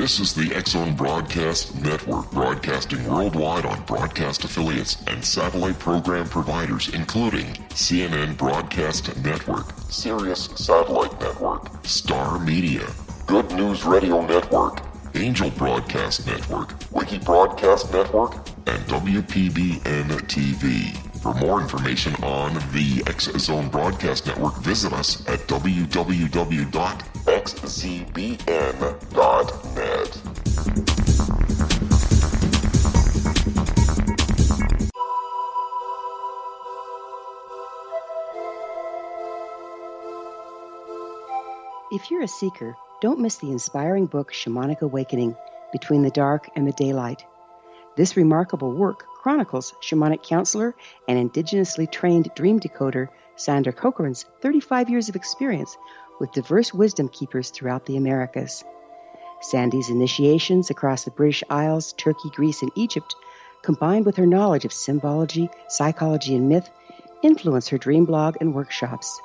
This is the X-Zone Broadcast Network, broadcasting worldwide on broadcast affiliates and satellite program providers, including CNN Broadcast Network, Sirius Satellite Network, Star Media, Good News Radio Network, Angel Broadcast Network, Wiki Broadcast Network, and WPBN TV. For more information on the X-Zone Broadcast Network, visit us at www.xzbn.net. If you're a seeker, don't miss the inspiring book Shamanic Awakening, Between the Dark and the Daylight. This remarkable work chronicles shamanic counselor and indigenously trained dream decoder Sandra Cochran's 35 years of experience with diverse wisdom keepers throughout the Americas. Sandy's initiations across the British Isles, Turkey, Greece, and Egypt, combined with her knowledge of symbology, psychology, and myth, influence her dream blog and workshops.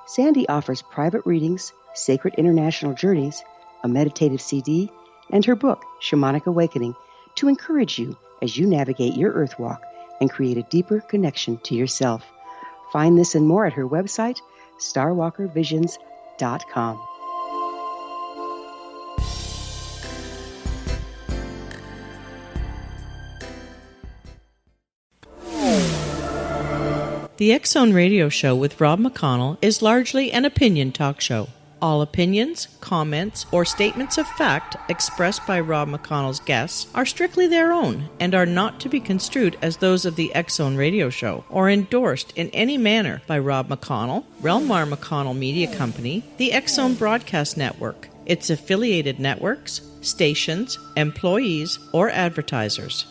Sandy offers private readings, sacred international journeys, a meditative CD, and her book, Shamanic Awakening, to encourage you as you navigate your earth walk and create a deeper connection to yourself. Find this and more at her website, starwalkervisions.com. The X-Zone Radio Show with Rob McConnell is largely an opinion talk show. All opinions, comments, or statements of fact expressed by Rob McConnell's guests are strictly their own and are not to be construed as those of the X-Zone Radio Show or endorsed in any manner by Rob McConnell, Relmar McConnell Media Company, the X-Zone Broadcast Network, its affiliated networks, stations, employees, or advertisers.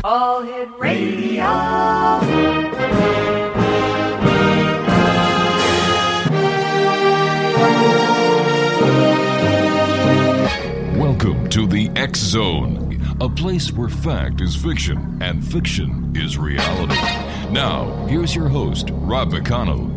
All Hit Radio. Welcome to the X-Zone, a place where fact is fiction and fiction is reality. Now, here's your host, Rob McConnell.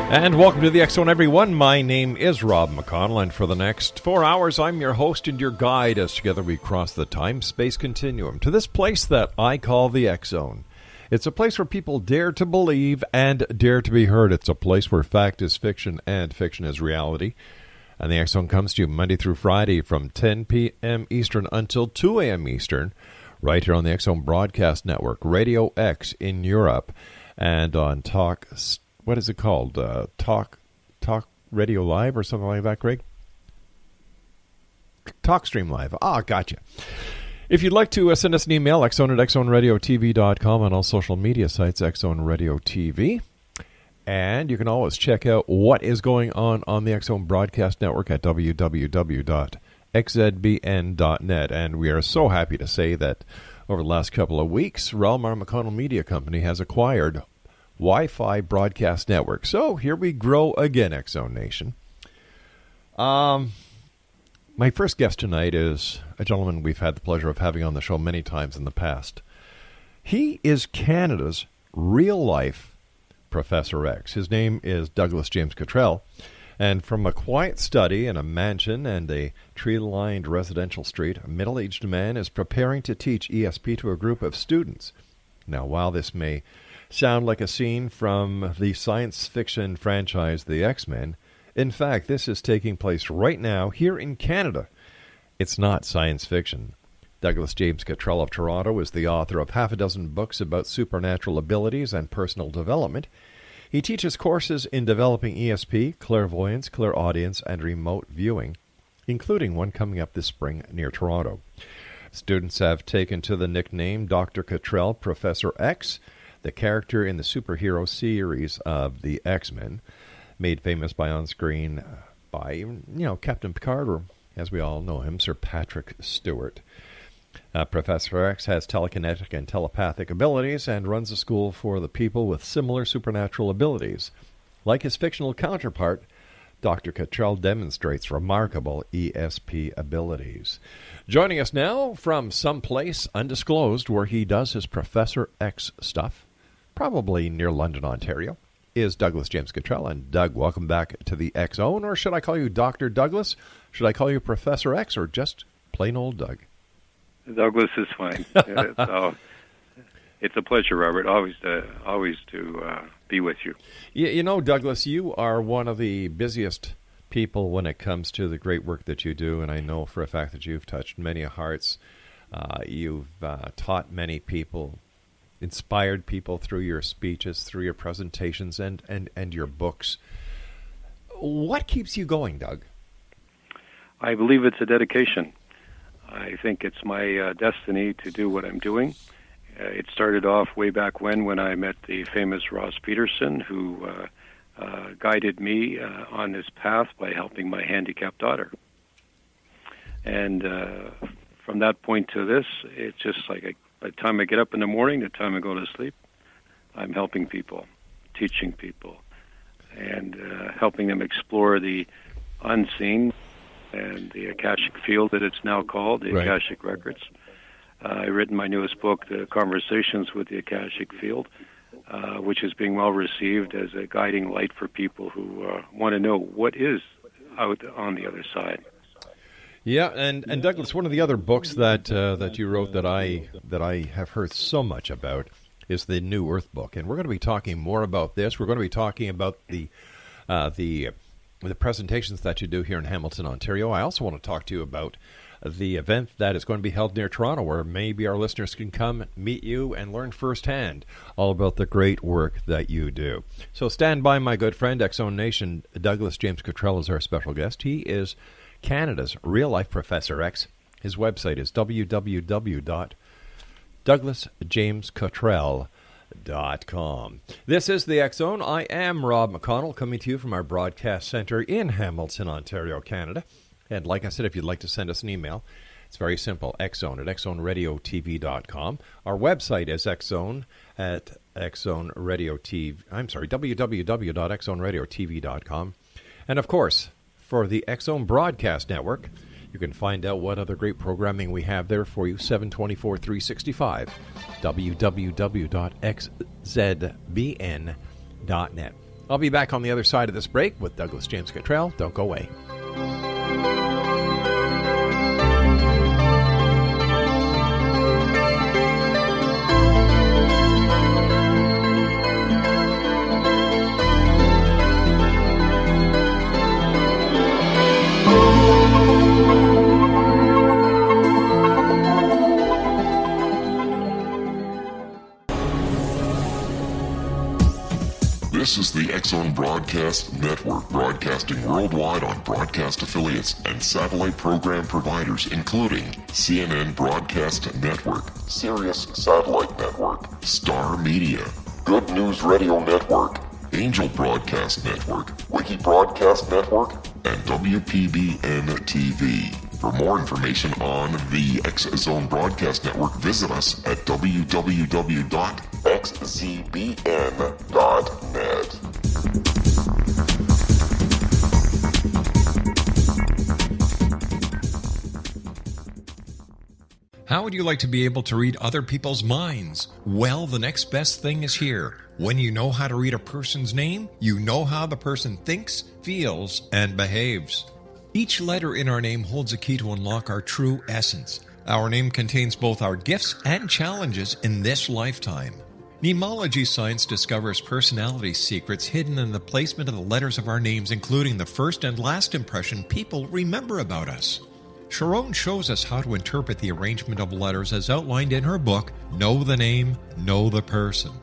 And welcome to the X-Zone, everyone. My name is Rob McConnell, and for the next 4 hours, I'm your host and your guide as together we cross the time-space continuum to this place that I call the X-Zone. It's a place where people dare to believe and dare to be heard. It's a place where fact is fiction and fiction is reality. And the X-Zone comes to you Monday through Friday from 10 p.m. Eastern until 2 a.m. Eastern, right here on the X-Zone Broadcast Network, Radio X in Europe, and on Talk... What is it called? Talk Radio Live or something like that, Greg? TalkStream Live. Gotcha. If you'd like to send us an email, xzone at xzoneradiotv.com, on all social media sites, X-Zone Radio TV. And you can always check out what is going on the X-Zone Broadcast Network at www.xzbn.net. And we are so happy to say that over the last couple of weeks, Relmar McConnell Media Company has acquired Wi-Fi Broadcast Network. So here we grow again, X-Zone Nation. My first guest tonight is a gentleman we've had the pleasure of having on the show many times in the past. He is Canada's real-life Professor X. His name is Douglas James COTTRELL, and from a quiet study in a mansion and a tree-lined residential street, a middle-aged man is preparing to teach ESP to a group of students. Now, while this may sound like a scene from the science fiction franchise The X-Men, in fact, this is taking place right now here in Canada. It's not science fiction. Douglas James COTTRELL of Toronto is the author of half a dozen books about supernatural abilities and personal development. He teaches courses in developing ESP, clairvoyance, clairaudience, and remote viewing, including one coming up this spring near Toronto. Students have taken to the nickname Dr. COTTRELL Professor X, the character in the superhero series of the X-Men, made famous by on-screen by, Captain Picard, or as we all know him, Sir Patrick Stewart. Professor X has telekinetic and telepathic abilities and runs a school for the people with similar supernatural abilities. Like his fictional counterpart, Dr. COTTRELL demonstrates remarkable ESP abilities. Joining us now from someplace undisclosed where he does his Professor X stuff, probably near London, Ontario, is Douglas James COTTRELL. And Doug, welcome back to the X Zone. Or should I call you Dr. Douglas? Should I call you Professor X, or just plain old Doug? Douglas is fine. It's a pleasure, Robert. Always to be with you. You know, Douglas, you are one of the busiest people when it comes to the great work that you do, and I know for a fact that you've touched many hearts. You've taught many people, inspired people through your speeches, through your presentations, and your books. What keeps you going, Doug? I believe it's a dedication. I think it's my destiny to do what I'm doing. It started off way back when I met the famous Ross Peterson, who guided me on this path by helping my handicapped daughter. And from that point to this, it's just like by the time I get up in the morning, the time I go to sleep, I'm helping people, teaching people, and helping them explore the unseen and the Akashic field that it's now called, the Right. Akashic Records. I've written my newest book, The Conversations with the Akashic Field, which is being well received as a guiding light for people who want to know what is out on the other side. Yeah, and Douglas, one of the other books that you wrote that I have heard so much about is the New Earth book, and we're going to be talking more about this. We're going to be talking about the presentations that you do here in Hamilton, Ontario. I also want to talk to you about the event that is going to be held near Toronto, where maybe our listeners can come meet you and learn firsthand all about the great work that you do. So stand by, my good friend. X Zone Nation, Douglas James COTTRELL is our special guest. He is Canada's real-life Professor X. His website is www.douglasjamescottrell.com. This is the X Zone. I am Rob McConnell, coming to you from our broadcast center in Hamilton, Ontario, Canada. And like I said, if you'd like to send us an email, it's very simple, xzone at xzoneradiotv.com. Our website is xzone at www.xzoneradiotv.com. And of course, for the X Zone Broadcast Network, you can find out what other great programming we have there for you, 7/24, 365, www.xzbn.net. I'll be back on the other side of this break with Douglas James COTTRELL. Don't go away. This is the X Zone Broadcast Network, broadcasting worldwide on broadcast affiliates and satellite program providers, including CNN Broadcast Network, Sirius Satellite Network, Star Media, Good News Radio Network, Angel Broadcast Network, Wiki Broadcast Network, and WPBN TV. For more information on the X Zone Broadcast Network, visit us at www.xzbn.net. How would you like to be able to read other people's minds? Well, the next best thing is here. When you know how to read a person's name, you know how the person thinks, feels, and behaves. Each letter in our name holds a key to unlock our true essence. Our name contains both our gifts and challenges in this lifetime. Mnemology science discovers personality secrets hidden in the placement of the letters of our names, including the first and last impression people remember about us. Sharon shows us how to interpret the arrangement of letters as outlined in her book, Know the Name, Know the Person.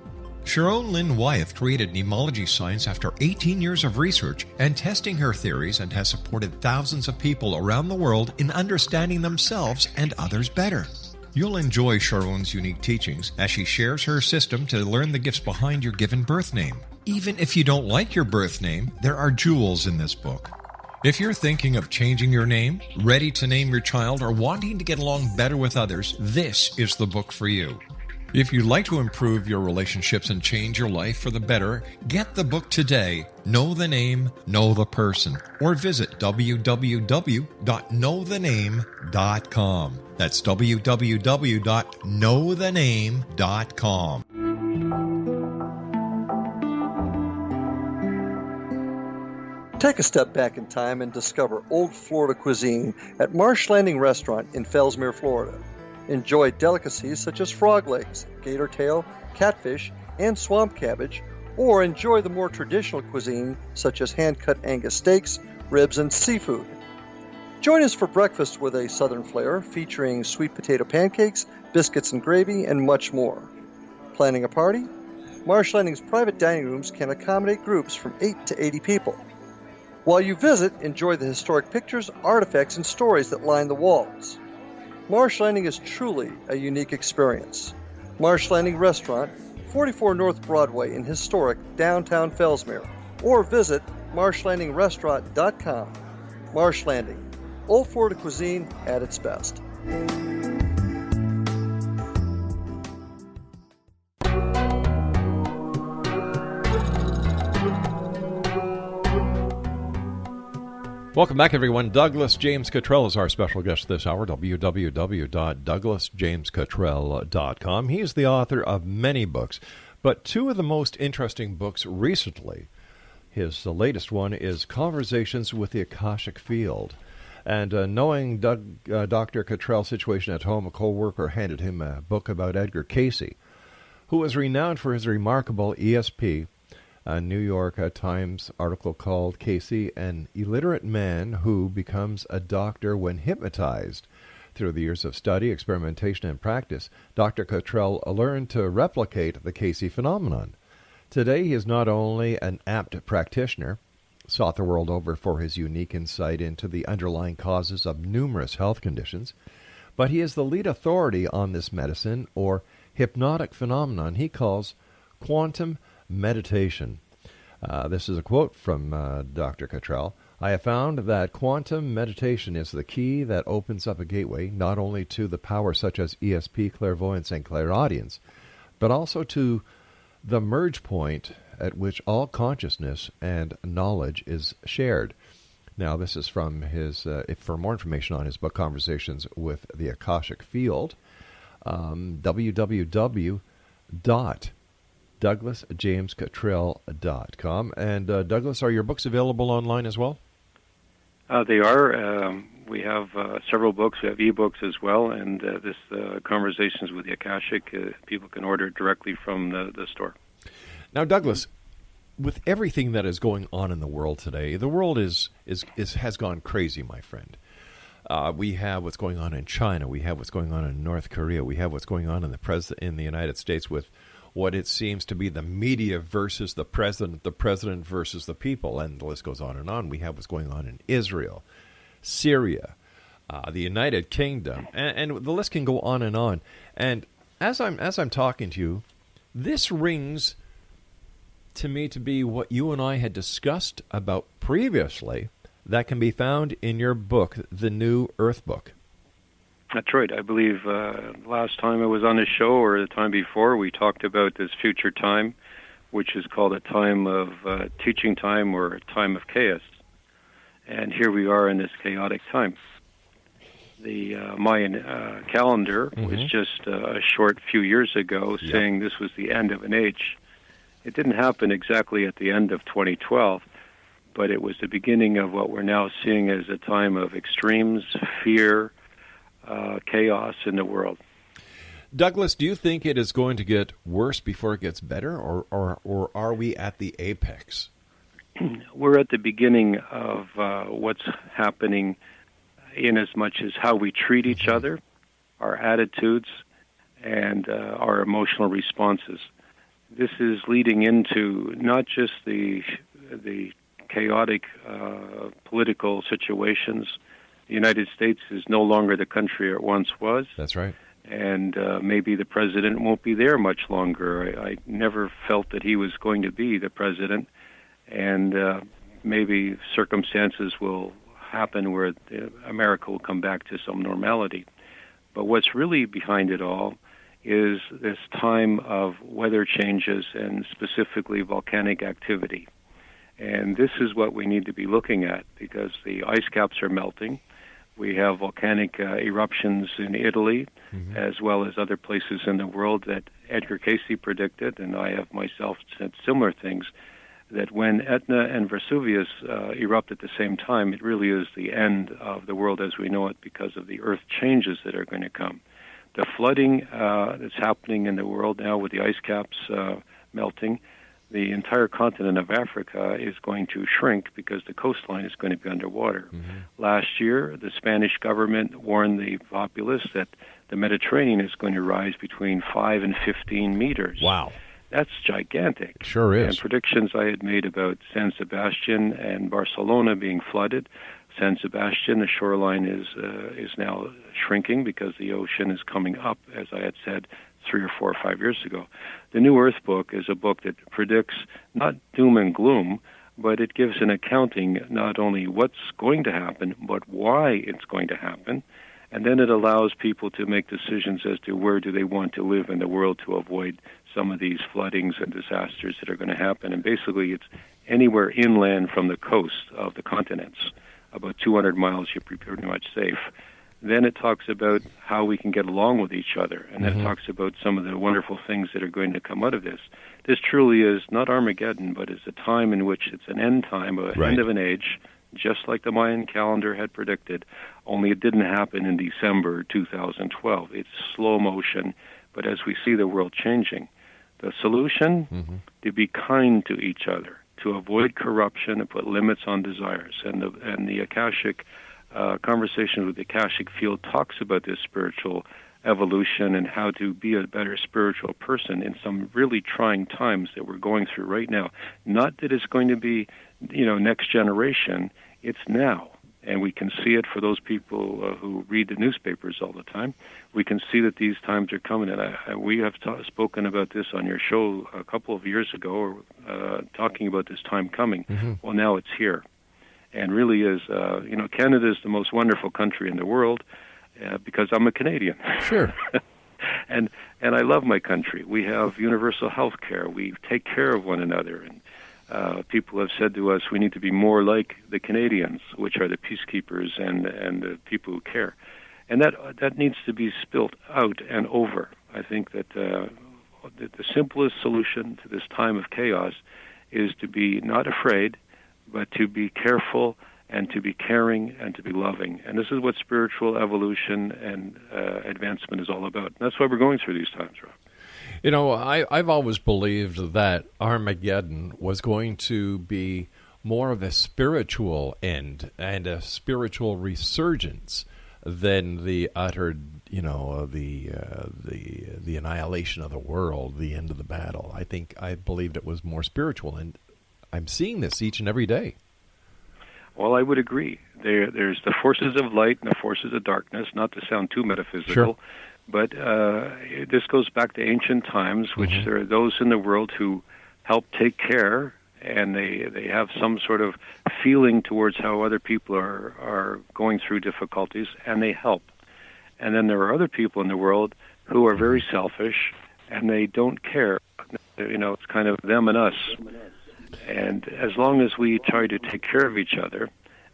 Sharon Lynn Wyeth created mnemology science after 18 years of research and testing her theories, and has supported thousands of people around the world in understanding themselves and others better. You'll enjoy Sharon's unique teachings as she shares her system to learn the gifts behind your given birth name. Even if you don't like your birth name, there are jewels in this book. If you're thinking of changing your name, ready to name your child, or wanting to get along better with others, this is the book for you. If you'd like to improve your relationships and change your life for the better, get the book today, Know the Name, Know the Person, or visit www.knowthename.com. That's www.knowthename.com. Take a step back in time and discover old Florida cuisine at Marsh Landing Restaurant in Fellsmere, Florida. Enjoy delicacies such as frog legs, gator tail, catfish, and swamp cabbage, or enjoy the more traditional cuisine such as hand-cut Angus steaks, ribs, and seafood. Join us for breakfast with a southern flair featuring sweet potato pancakes, biscuits and gravy, and much more. Planning a party? Marsh Landing's private dining rooms can accommodate groups from 8 to 80 people. While you visit, enjoy the historic pictures, artifacts, and stories that line the walls. Marsh Landing is truly a unique experience. Marsh Landing Restaurant, 44 North Broadway in historic downtown Fellsmere, or visit marshlandingrestaurant.com. Marsh Landing, old Florida cuisine at its best. Welcome back, everyone. Douglas James Cottrell is our special guest this hour, www.douglasjamescottrell.com. He's the author of many books, but two of the most interesting books recently. His latest one is Conversations with the Akashic Field. And knowing Dr. Cottrell's situation at home, a co-worker handed him a book about Edgar Cayce, who was renowned for his remarkable ESP, a New York Times article called Cayce, an illiterate man who becomes a doctor when hypnotized. Through the years of study, experimentation, and practice, Dr. Cottrell learned to replicate the Cayce phenomenon. Today, he is not only an apt practitioner, sought the world over for his unique insight into the underlying causes of numerous health conditions, but he is the lead authority on this medicine, or hypnotic phenomenon he calls quantum meditation. This is a quote from Dr. Cottrell. I have found that quantum meditation is the key that opens up a gateway not only to the power such as ESP, clairvoyance, and clairaudience, but also to the merge point at which all consciousness and knowledge is shared. Now, this is from his, for more information on his book, Conversations with the Akashic Field, www.douglasjamescottrell.com. And Douglas, are your books available online as well? They are. We have several books. We have ebooks as well, and this Conversations with the Akashic, people can order it directly from the store. Now, Douglas, with everything that is going on in the world today, the world has gone crazy, my friend. We have what's going on in China. We have what's going on in North Korea. We have what's going on in the United States with what it seems to be the media versus the president versus the people, and the list goes on and on. We have what's going on in Israel, Syria, the United Kingdom, and the list can go on and on. And as I'm talking to you, this rings to me to be what you and I had discussed about previously that can be found in your book, The New Earth Book. That's right. I believe last time I was on the show, or the time before, we talked about this future time, which is called a time of teaching time, or a time of chaos. And here we are in this chaotic time. The Mayan calendar was just a short few years ago saying this was the end of an age. It didn't happen exactly at the end of 2012, but it was the beginning of what we're now seeing as a time of extremes, fear, chaos in the world. Douglas, do you think it is going to get worse before it gets better, or are we at the apex? We're at the beginning of what's happening, in as much as how we treat each other, our attitudes, and our emotional responses. This is leading into not just the chaotic political situations. The United States is no longer the country it once was. That's right. And maybe the president won't be there much longer. I never felt that he was going to be the president. And maybe circumstances will happen where America will come back to some normality. But what's really behind it all is this time of weather changes and specifically volcanic activity. And this is what we need to be looking at because the ice caps are melting. We have volcanic eruptions in Italy, as well as other places in the world that Edgar Cayce predicted, and I have myself said similar things, that when Etna and Vesuvius erupt at the same time, it really is the end of the world as we know it because of the earth changes that are going to come. The flooding that's happening in the world now with the ice caps melting, the entire continent of Africa is going to shrink because the coastline is going to be underwater. Last year, the Spanish government warned the populace that the Mediterranean is going to rise between 5 and 15 meters. Wow. That's gigantic. Sure is. And predictions I had made about San Sebastian and Barcelona being flooded. San Sebastian, the shoreline is now shrinking because the ocean is coming up, as I had said 3 or 4 or 5 years ago. The New Earth book is a book that predicts not doom and gloom, but it gives an accounting not only what's going to happen, but why it's going to happen. And then it allows people to make decisions as to where do they want to live in the world to avoid some of these floodings and disasters that are going to happen. And basically it's anywhere inland from the coast of the continents. About 200 miles, you're pretty much safe. Then it talks about how we can get along with each other. And then it talks about some of the wonderful things that are going to come out of this. This truly is not Armageddon, but it's a time in which it's an end time, an end of an age, just like the Mayan calendar had predicted, only it didn't happen in December 2012. It's slow motion, but as we see the world changing, the solution, to be kind to each other, to avoid corruption and put limits on desires. And the Akashic conversation with the Akashic field talks about this spiritual evolution and how to be a better spiritual person in some really trying times that we're going through right now. Not that it's going to be, next generation. It's now. And we can see it for those people who read the newspapers all the time. We can see that these times are coming. And we have spoken about this on your show a couple of years ago, talking about this time coming. Well, now it's here. And really is, Canada is the most wonderful country in the world because I'm a Canadian. Sure. and I love my country. We have universal health care. We take care of one another. And people have said to us, we need to be more like the Canadians, which are the peacekeepers and the people who care. And that needs to be spilt out and over. I think that the simplest solution to this time of chaos is to be not afraid, but to be careful and to be caring and to be loving. And this is what spiritual evolution and advancement is all about. And that's why we're going through these times, Rob. I've always believed that Armageddon was going to be more of a spiritual end and a spiritual resurgence than the utter, the annihilation of the world, the end of the battle. I believed it was more spiritual, and I'm seeing this each and every day. Well, I would agree. There's the forces of light and the forces of darkness, not to sound too metaphysical. Sure. But this goes back to ancient times, which there are those in the world who help take care, and they have some sort of feeling towards how other people are going through difficulties, and they help. And then there are other people in the world who are very selfish, and they don't care. It's kind of them and us. And as long as we try to take care of each other,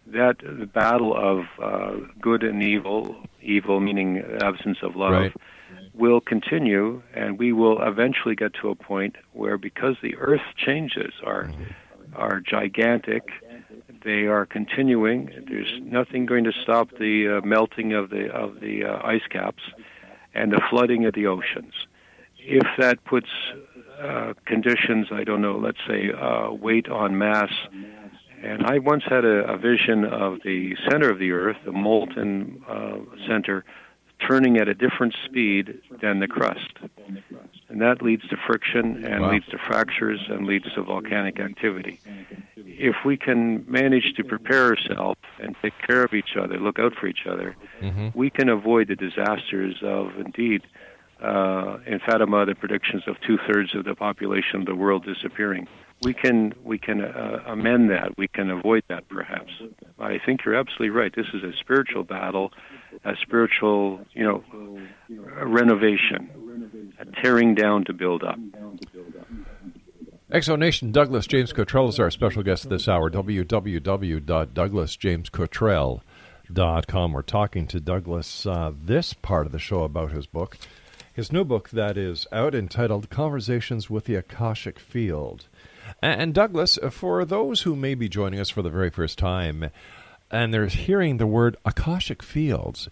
that the battle of good and evil meaning absence of love, will continue, and we will eventually get to a point where, because the earth changes are gigantic, they are continuing. There's nothing going to stop the melting of the ice caps and the flooding of the oceans. If that puts conditions, I don't know, let's say weight on mass. And I once had a vision of the center of the Earth, the molten center, turning at a different speed than the crust. And that leads to friction and leads to fractures and leads to volcanic activity. If we can manage to prepare ourselves and take care of each other, look out for each other, we can avoid the disasters of, indeed, in Fatima, the predictions of 2/3 of the population of the world disappearing. We can amend that. We can avoid that, perhaps. I think you're absolutely right. This is a spiritual battle, a spiritual, renovation. tearing down to build up. Exonation Douglas James Cottrell is our special guest this hour. www.douglasjamescottrell.com. We're talking to Douglas this part of the show about his book. His new book that is out entitled Conversations with the Akashic Field. And Douglas, for those who may be joining us for the very first time and they're hearing the word Akashic Fields,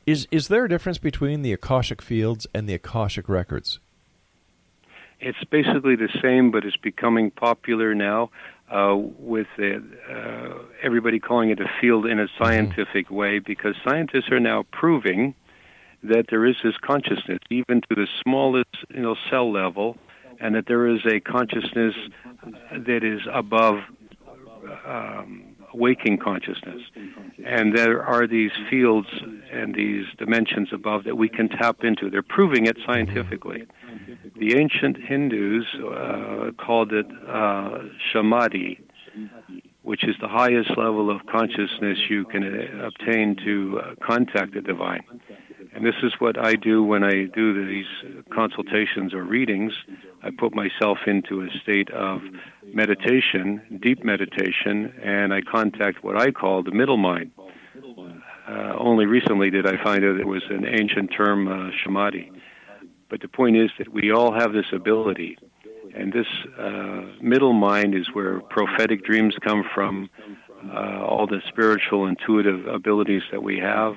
is there a difference between the Akashic Fields and the Akashic Records? It's basically the same, but it's becoming popular now with everybody calling it a field in a scientific way, because scientists are now proving that there is this consciousness, even to the smallest cell level, and that there is a consciousness that is above waking consciousness. And there are these fields and these dimensions above that we can tap into. They're proving it scientifically. The ancient Hindus called it samadhi, which is the highest level of consciousness you can obtain to contact the divine. And this is what I do when I do these consultations or readings. I put myself into a state of meditation, deep meditation, and I contact what I call the middle mind. Only recently did I find out it was an ancient term, samadhi. But the point is that we all have this ability. And this middle mind is where prophetic dreams come from, all the spiritual, intuitive abilities that we have.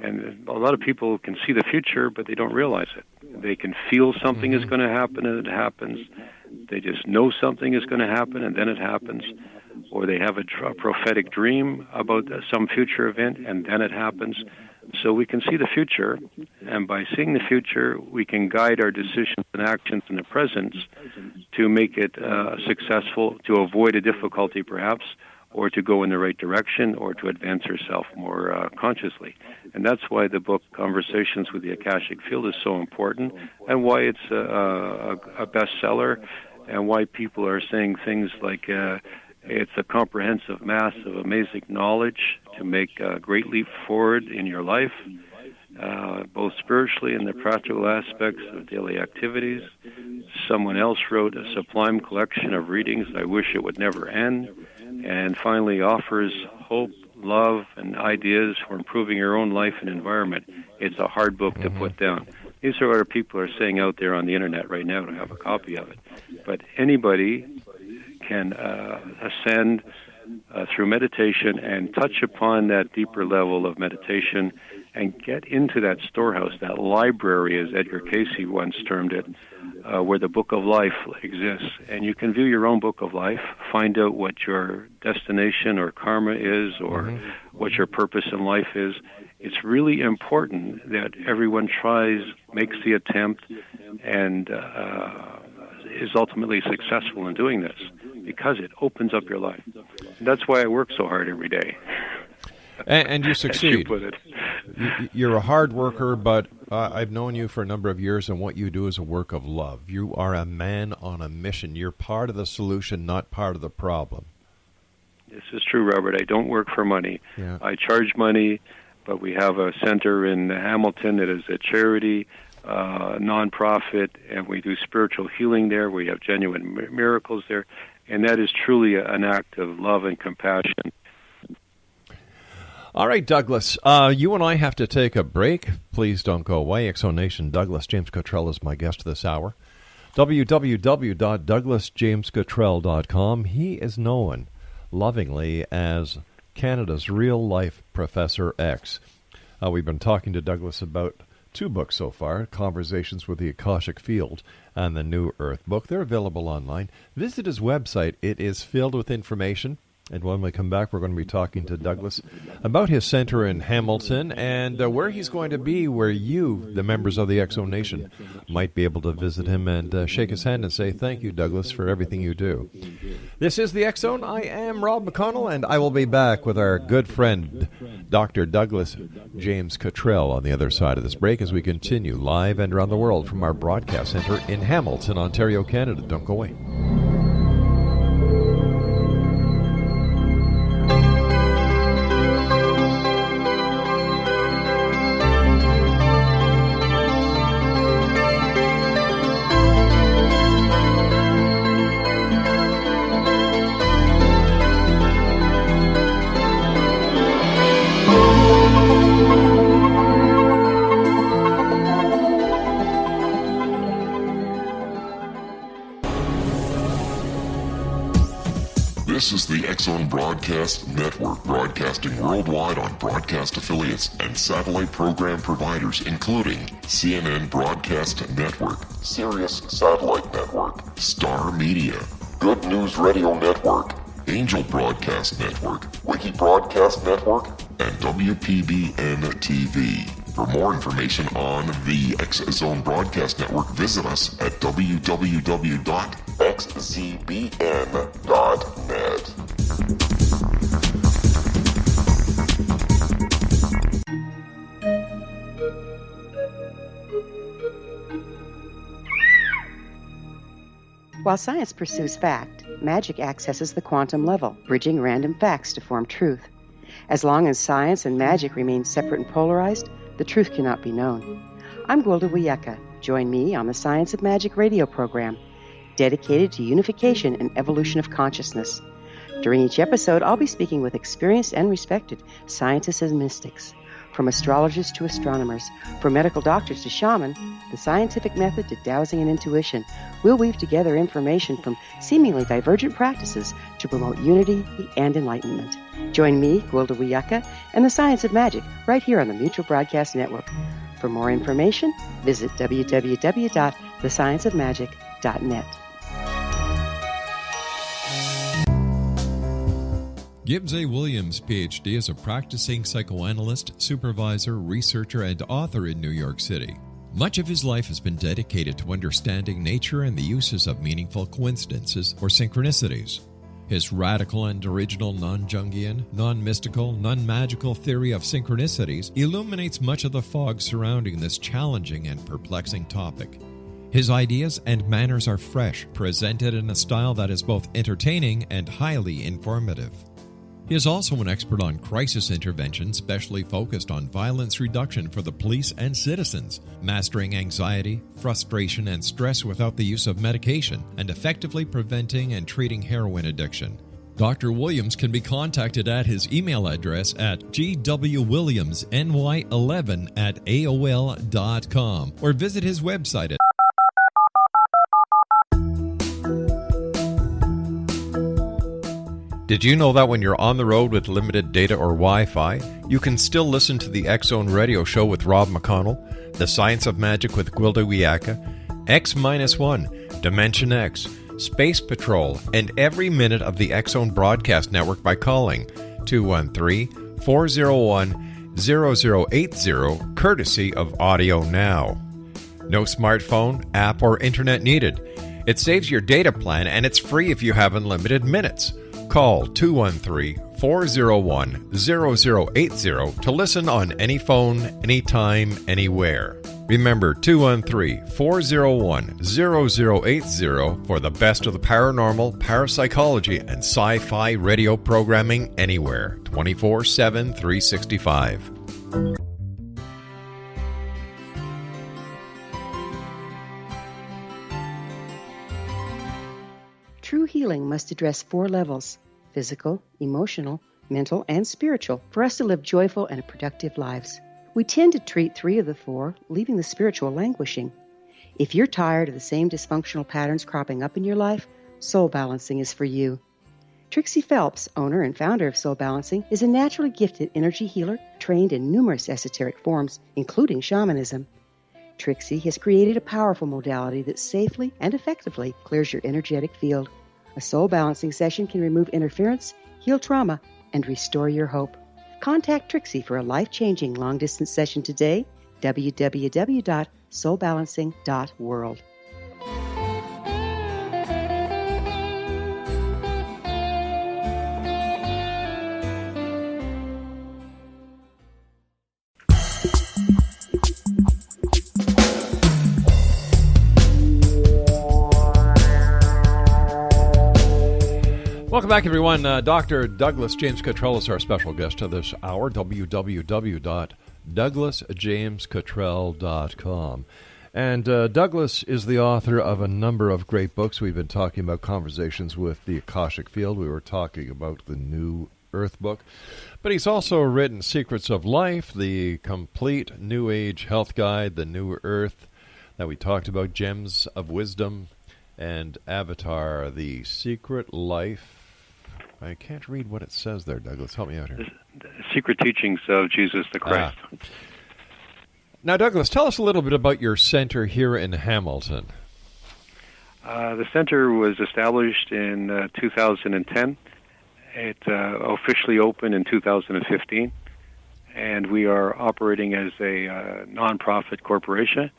And a lot of people can see the future, but they don't realize it. They can feel something is going to happen, and it happens. They just know something is going to happen, and then it happens. Or they have a prophetic dream about some future event, and then it happens. So we can see the future, and by seeing the future, we can guide our decisions and actions in the present to make it successful, to avoid a difficulty perhaps, or to go in the right direction, or to advance herself more consciously. And that's why the book Conversations with the Akashic Field is so important, and why it's a bestseller, and why people are saying things like it's a comprehensive mass of amazing knowledge to make a great leap forward in your life, both spiritually and the practical aspects of daily activities. Someone else wrote a sublime collection of readings I wish it would never end, and finally offers hope, love, and ideas for improving your own life and environment. It's a hard book to put down. These are what people are saying out there on the internet right now. I don't have a copy of it. But anybody can ascend through meditation and touch upon that deeper level of meditation and get into that storehouse, that library, as Edgar Cayce once termed it, where the book of life exists. And you can view your own book of life, find out what your destination or karma is, or what your purpose in life is. It's really important that everyone makes the attempt, and is ultimately successful in doing this, because it opens up your life. And that's why I work so hard every day. And you succeed. You put it. You're a hard worker, but I've known you for a number of years, and what you do is a work of love. You are a man on a mission. You're part of the solution, not part of the problem. This is true, Robert. I don't work for money. Yeah. I charge money, but we have a center in Hamilton that is a charity, non-profit, and we do spiritual healing there. We have genuine miracles there, and that is truly an act of love and compassion. All right, Douglas, you and I have to take a break. Please don't go away. Exonation Douglas James Cottrell is my guest this hour. www.douglasjamescottrell.com. He is known lovingly as Canada's real-life Professor X. We've been talking to Douglas about two books so far, Conversations with the Akashic Field and the New Earth book. They're available online. Visit his website. It is filled with information. And when we come back, we're going to be talking to Douglas about his center in Hamilton and where he's going to be, where you, the members of the Exo Nation, might be able to visit him and shake his hand and say, thank you, Douglas, for everything you do. This is the X Zone. I am Rob McConnell, and I will be back with our good friend, Dr. Douglas James Cottrell, on the other side of this break as we continue live and around the world from our broadcast center in Hamilton, Ontario, Canada. Don't go away. This is the X-Zone Broadcast Network, broadcasting worldwide on broadcast affiliates and satellite program providers, including CNN Broadcast Network, Sirius Satellite Network, Star Media, Good News Radio Network, Angel Broadcast Network, Wiki Broadcast Network, and WPBN TV. For more information on the X-Zone Broadcast Network, visit us at www.xzbn.net. While science pursues fact, magic accesses the quantum level, bridging random facts to form truth. As long as science and magic remain separate and polarized, the truth cannot be known. I'm Gwilda Wiyaka. Join me on the Science of Magic radio program, dedicated to unification and evolution of consciousness. During each episode, I'll be speaking with experienced and respected scientists and mystics. From astrologers to astronomers, from medical doctors to shaman, the scientific method to dowsing and intuition, we'll weave together information from seemingly divergent practices to promote unity and enlightenment. Join me, Gwilda Wiyaka, and the Science of Magic right here on the Mutual Broadcast Network. For more information, visit www.thescienceofmagic.net. Gibbs A. Williams, Ph.D., is a practicing psychoanalyst, supervisor, researcher, and author in New York City. Much of his life has been dedicated to understanding nature and the uses of meaningful coincidences or synchronicities. His radical and original non-Jungian, non-mystical, non-magical theory of synchronicities illuminates much of the fog surrounding this challenging and perplexing topic. His ideas and manners are fresh, presented in a style that is both entertaining and highly informative. He is also an expert on crisis intervention, specially focused on violence reduction for the police and citizens, mastering anxiety, frustration, and stress without the use of medication, and effectively preventing and treating heroin addiction. Dr. Williams can be contacted at his email address at gwwilliamsny11@aol.com or visit his website at Did you know that when you're on the road with limited data or Wi-Fi, you can still listen to the X-Zone Radio Show with Rob McConnell, The Science of Magic with Gwilda Wiyaka, X-1, Dimension X, Space Patrol, and every minute of the X-Zone Broadcast Network by calling 213-401-0080, courtesy of Audio Now. No smartphone, app, or internet needed. It saves your data plan, and it's free if you have unlimited minutes. Call 213-401-0080 to listen on any phone, anytime, anywhere. Remember 213-401-0080 for the best of the paranormal, parapsychology, and sci-fi radio programming anywhere, 24/7, 365. True healing must address 4 levels: physical, emotional, mental, and spiritual, for us to live joyful and productive lives. We tend to treat 3 of the 4, leaving the spiritual languishing. If you're tired of the same dysfunctional patterns cropping up in your life, Soul Balancing is for you. Trixie Phelps, owner and founder of Soul Balancing, is a naturally gifted energy healer trained in numerous esoteric forms, including shamanism. Trixie has created a powerful modality that safely and effectively clears your energetic field. A soul balancing session can remove interference, heal trauma, and restore your hope. Contact Trixie for a life-changing long-distance session today, www.soulbalancing.world. Welcome back, everyone. Dr. Douglas James COTTRELL is our special guest of this hour, www.douglasjamescottrell.com. And Douglas is the author of a number of great books. We've been talking about conversations with the Akashic Field. We were talking about the New Earth book. But he's also written Secrets of Life, the complete New Age health guide, the New Earth that we talked about, Gems of Wisdom, and Avatar, the Secret Life. I can't read what it says there, Douglas. Help me out here. The Secret Teachings of Jesus the Christ. Now, Douglas, tell us a little bit about your center here in Hamilton. The center was established in 2010. It officially opened in 2015, and we are operating as a nonprofit corporation.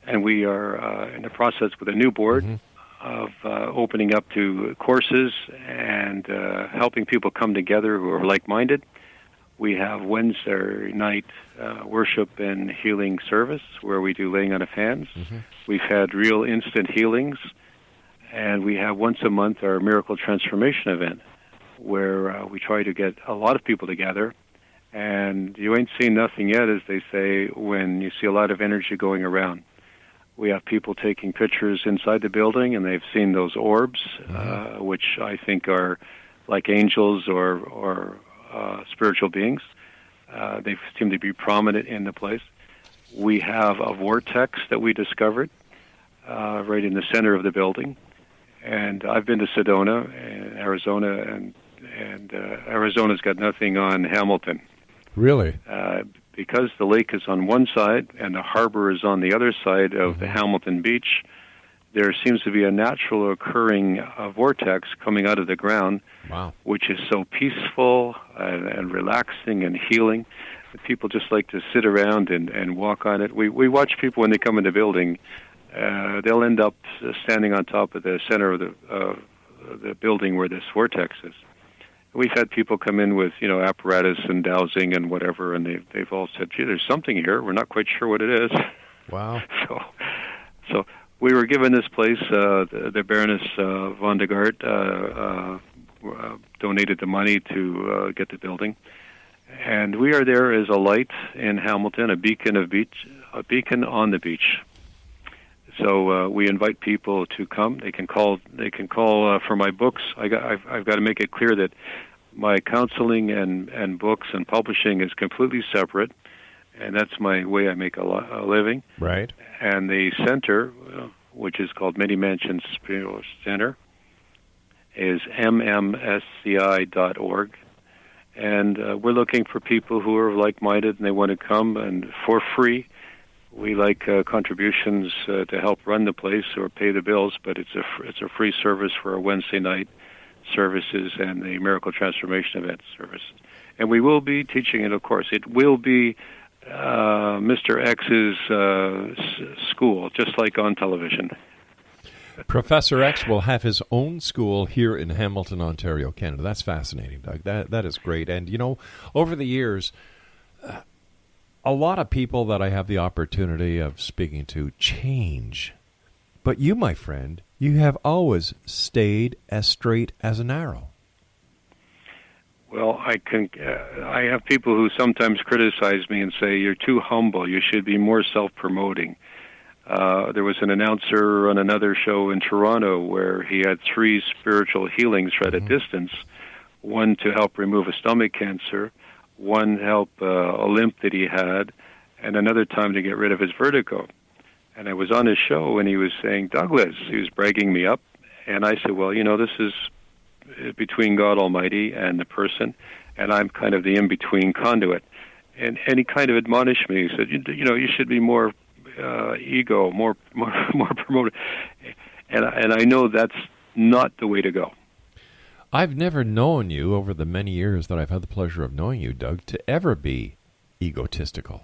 And we are in the process with a new board of opening up to courses and helping people come together who are like-minded. We have Wednesday night worship and healing service where we do laying on of hands. We've had real instant healings. And we have once a month our Miracle Transformation event where we try to get a lot of people together. And you ain't seen nothing yet, as they say, when you see a lot of energy going around. We have people taking pictures inside the building, and they've seen those orbs, which I think are like angels or spiritual beings. They seem to be prominent in the place. We have a vortex that we discovered right in the center of the building. And I've been to Sedona, Arizona, and Arizona's got nothing on Hamilton. Really? Because the lake is on one side and the harbor is on the other side of the Hamilton beach, there seems to be a natural occurring vortex coming out of the ground, which is so peaceful and relaxing and healing that people just like to sit around and walk on it. We watch people when they come in the building. They'll end up standing on top of the center of the building where this vortex is. We've had people come in with, apparatus and dowsing and whatever, and they've all said, "Gee, there's something here. We're not quite sure what it is." Wow. So we were given this place. The Baroness von de Gart donated the money to get the building, and we are there as a light in Hamilton, a beacon on the beach. So we invite people to come. They can call for my books. I've got to make it clear that my counseling and books and publishing is completely separate, and that's my way I make a living. Right. And the center, which is called Many Mansions Spiritual Center, is mmsci.org. And we're looking for people who are like-minded and they want to come, and for free. We like contributions to help run the place or pay the bills, but it's a free service for our Wednesday night services and the Miracle Transformation event service. And we will be teaching it, of course. It will be Mr. X's school, just like on television. Professor X will have his own school here in Hamilton, Ontario, Canada. That's fascinating, Doug. That is great. And, over the years, a lot of people that I have the opportunity of speaking to change. But you, my friend, you have always stayed as straight as an arrow. Well, I have people who sometimes criticize me and say, "You're too humble. You should be more self-promoting." There was an announcer on another show in Toronto where he had 3 spiritual healings at a distance, one to help remove a stomach cancer, one help a limp that he had, and another time to get rid of his vertigo. And I was on his show, and he was saying, "Douglas," he was bragging me up, and I said, "Well, this is between God Almighty and the person, and I'm kind of the in-between conduit." And he kind of admonished me. He said, you should be more ego, more promoted. And I know that's not the way to go. I've never known you, over the many years that I've had the pleasure of knowing you, Doug, to ever be egotistical.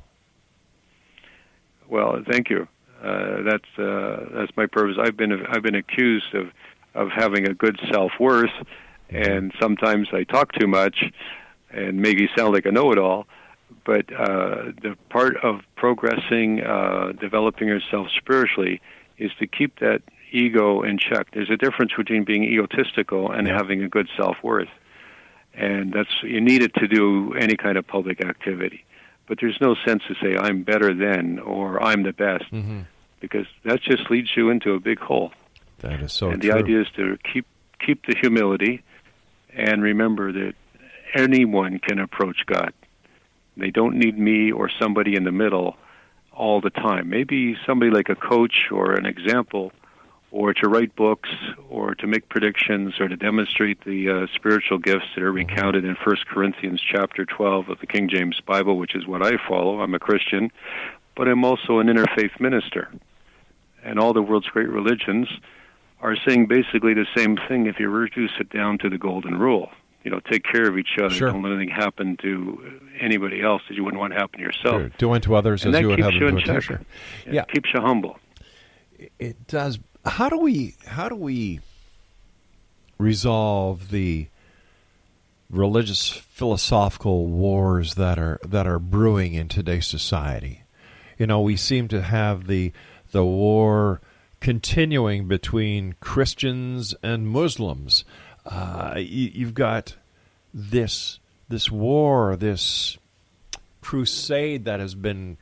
Well, thank you. That's my purpose. I've been accused of having a good self-worth, and sometimes I talk too much and maybe sound like a know-it-all. But the part of progressing, developing yourself spiritually, is to keep that ego in check. There's a difference between being egotistical and having a good self-worth. And you need it to do any kind of public activity. But there's no sense to say, "I'm better than," or "I'm the best," because that just leads you into a big hole. That is so and true. The idea is to keep the humility and remember that anyone can approach God. They don't need me or somebody in the middle all the time. Maybe somebody like a coach or an example or to write books, or to make predictions, or to demonstrate the spiritual gifts that are recounted in 1 Corinthians chapter 12 of the King James Bible, which is what I follow. I'm a Christian, but I'm also an interfaith minister. And all the world's great religions are saying basically the same thing if you reduce it down to the golden rule. Take care of each other. Sure. Don't let anything happen to anybody else that you wouldn't want to happen to yourself. Sure. Do unto others as you would have them do unto you. Yeah, keeps you humble. It does. How do we resolve the religious philosophical wars that are brewing in today's society? We seem to have the war continuing between Christians and Muslims. You've got this war, this crusade that has been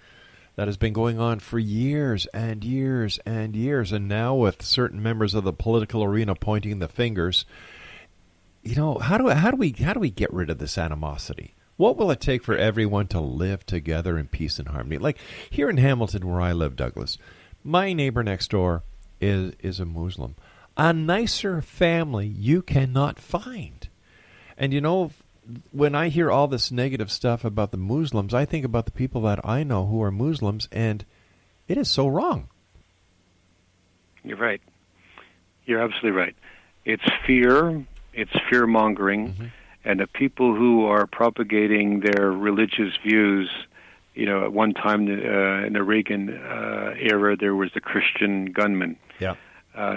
going on for years and years and years, and now with certain members of the political arena pointing the fingers. How do we get rid of this animosity? What will it take for everyone to live together in peace and harmony? Like here in Hamilton, where I live, Douglas, my neighbor next door is a Muslim. A nicer family you cannot find. And when I hear all this negative stuff about the Muslims, I think about the people that I know who are Muslims, and it is so wrong. You're right. You're absolutely right. It's fear. It's fear-mongering. And the people who are propagating their religious views, at one time in the Reagan era, there was the Christian gunman. Yeah.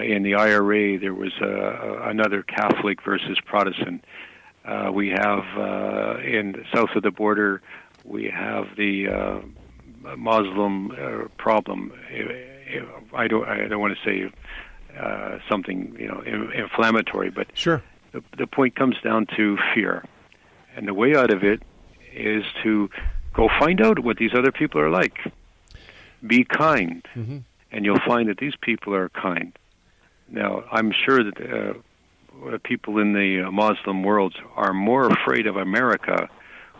In the IRA, there was another Catholic versus Protestant. We have in south of the border, we have the Muslim problem. I don't want to say something inflammatory, but sure. The point comes down to fear, and the way out of it is to go find out what these other people are like. Be kind, and you'll find that these people are kind. Now, I'm sure that people in the Muslim world are more afraid of America,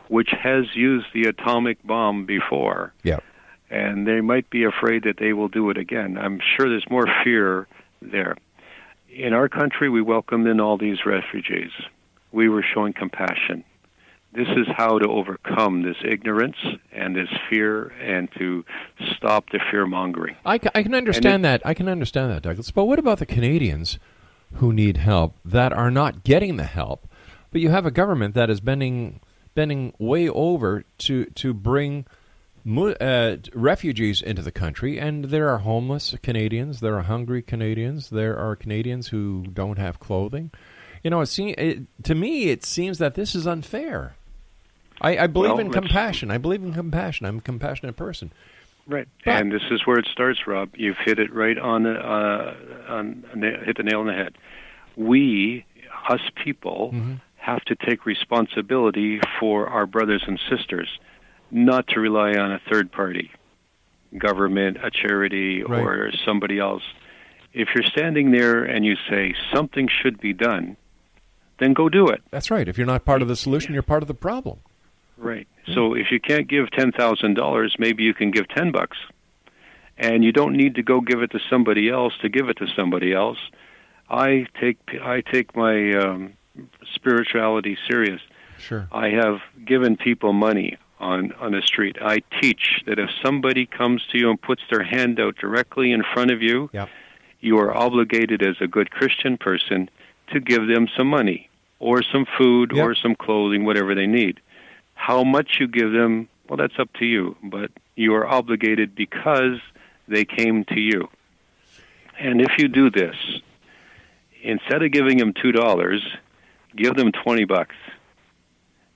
which has used the atomic bomb before. Yeah. And they might be afraid that they will do it again. I'm sure there's more fear there. In our country, we welcomed in all these refugees. We were showing compassion. This is how to overcome this ignorance and this fear and to stop the fear-mongering. I can understand that. I can understand that, Douglas. But what about the Canadians who need help that are not getting the help? But you have a government that is bending way over to bring refugees into the country, and there are homeless Canadians, there are hungry Canadians, there are Canadians who don't have clothing. To me, it seems that this is unfair. I believe in compassion. I'm a compassionate person. Right, and this is where it starts, Rob. You've hit it right hit the nail on the head. We, us people, have to take responsibility for our brothers and sisters, not to rely on a third party, government, a charity, right, or somebody else. If you're standing there and you say something should be done, then go do it. That's right. If you're not part of the solution, you're part of the problem. Right. So if you can't give $10,000, maybe you can give $10, and you don't need to go give it to somebody else to give it to somebody else. I take my spirituality serious. Sure. I have given people money on the street. I teach that if somebody comes to you and puts their hand out directly in front of you, yep, you are obligated as a good Christian person to give them some money or some food, yep, or some clothing, whatever they need. How much you give them, well, that's up to you, but you are obligated because they came to you. And if you do this, instead of giving them $2, give them $20.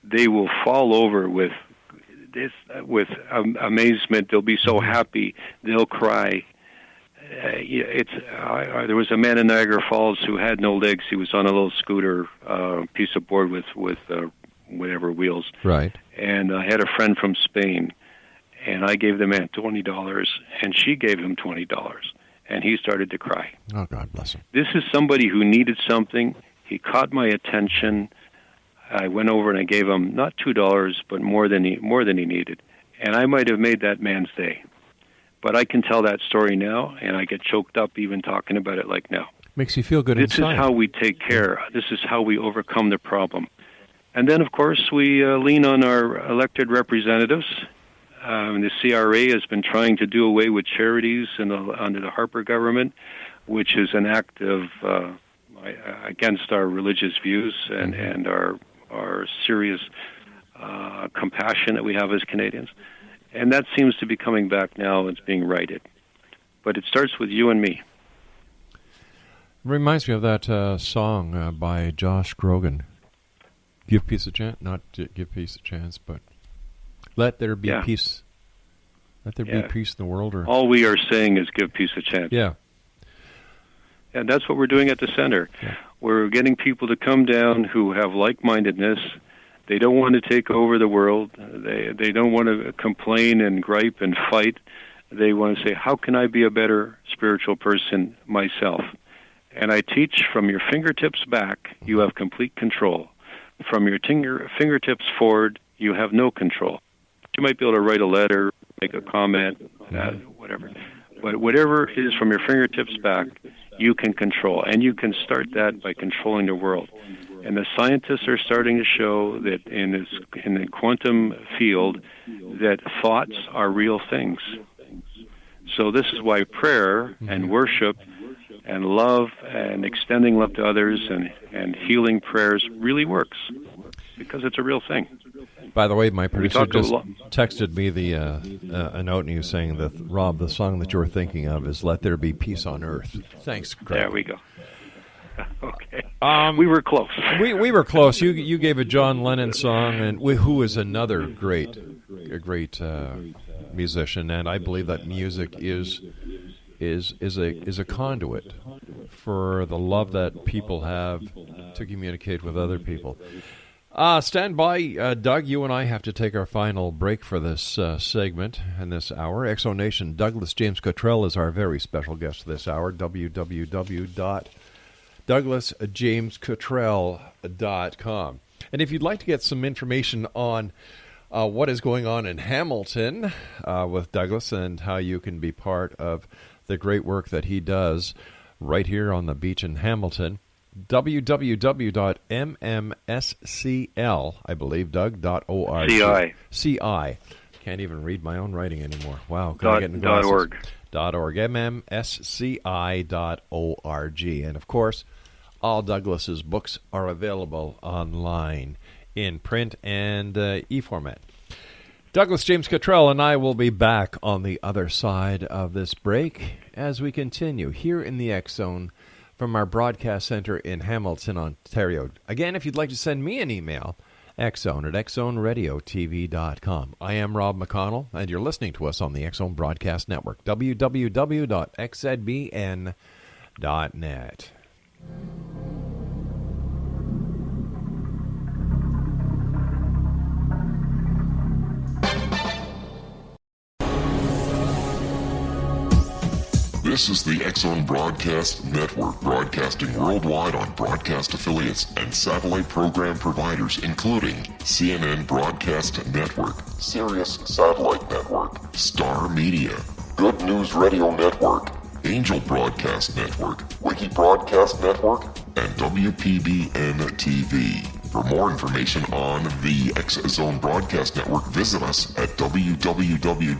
They will fall over with amazement. They'll be so happy. They'll cry. There was a man in Niagara Falls who had no legs. He was on a little scooter, piece of board with whatever wheels. Right. And I had a friend from Spain, and I gave the man $20, and she gave him $20, and he started to cry. Oh, God bless him. This is somebody who needed something. He caught my attention. I went over and I gave him not $2, but more than he needed, and I might have made that man's day. But I can tell that story now, and I get choked up even talking about it like now. Makes you feel good This inside. is how we take care. This is how we overcome the problem. And then, of course, we lean on our elected representatives. The CRA has been trying to do away with charities under the Harper government, which is an act of against our religious views and our serious compassion that we have as Canadians. And that seems to be coming back now. It's being righted. But it starts with you and me. Reminds me of that song by Josh Grogan. Give peace a chance, not give peace a chance, but let there be peace. Let there be peace in the world. Or all we are saying is give peace a chance. Yeah. And that's what we're doing at the center. Yeah. We're getting people to come down who have like-mindedness. They don't want to take over the world. They don't want to complain and gripe and fight. They want to say, how can I be a better spiritual person myself? And I teach from your fingertips back, you have complete control. From your fingertips forward, you have no control. You might be able to write a letter, make a comment, whatever. But whatever is from your fingertips back, you can control. And you can start that by controlling the world. And the scientists are starting to show that in the quantum field, that thoughts are real things. So this is why prayer and worship and love and extending love to others and healing prayers really works, because it's a real thing. By the way, my producer just texted me a note, and he was saying that, Rob, the song that you're thinking of is Let There Be Peace on Earth. Thanks, Greg. There we go. Okay. We were close. We were close. You gave a John Lennon song, and who is another great musician, and I believe that music is a conduit for the love that people have to communicate with other people. Stand by, Doug. You and I have to take our final break for this segment and this hour. Exo Nation, Douglas James Cottrell is our very special guest this hour. www.douglasjamescottrell.com. And if you'd like to get some information on what is going on in Hamilton with Douglas and how you can be part of the great work that he does right here on the beach in Hamilton, www.mmscl, I believe, Doug.org. CI. Can't even read my own writing anymore. Wow. .org. MMSCI.org. And, of course, all Douglas's books are available online in print and e-format. Douglas James Cottrell and I will be back on the other side of this break as we continue here in the X Zone from our broadcast center in Hamilton, Ontario. Again, if you'd like to send me an email, xzone@xzoneradiotv.com. I am Rob McConnell, and you're listening to us on the X Zone Broadcast Network, www.xzbn.net. This is the X Zone Broadcast Network, broadcasting worldwide on broadcast affiliates and satellite program providers, including CNN Broadcast Network, Sirius Satellite Network, Star Media, Good News Radio Network, Angel Broadcast Network, Wiki Broadcast Network, and WPBN TV. For more information on the X Zone Broadcast Network, visit us at www.xzbn.net.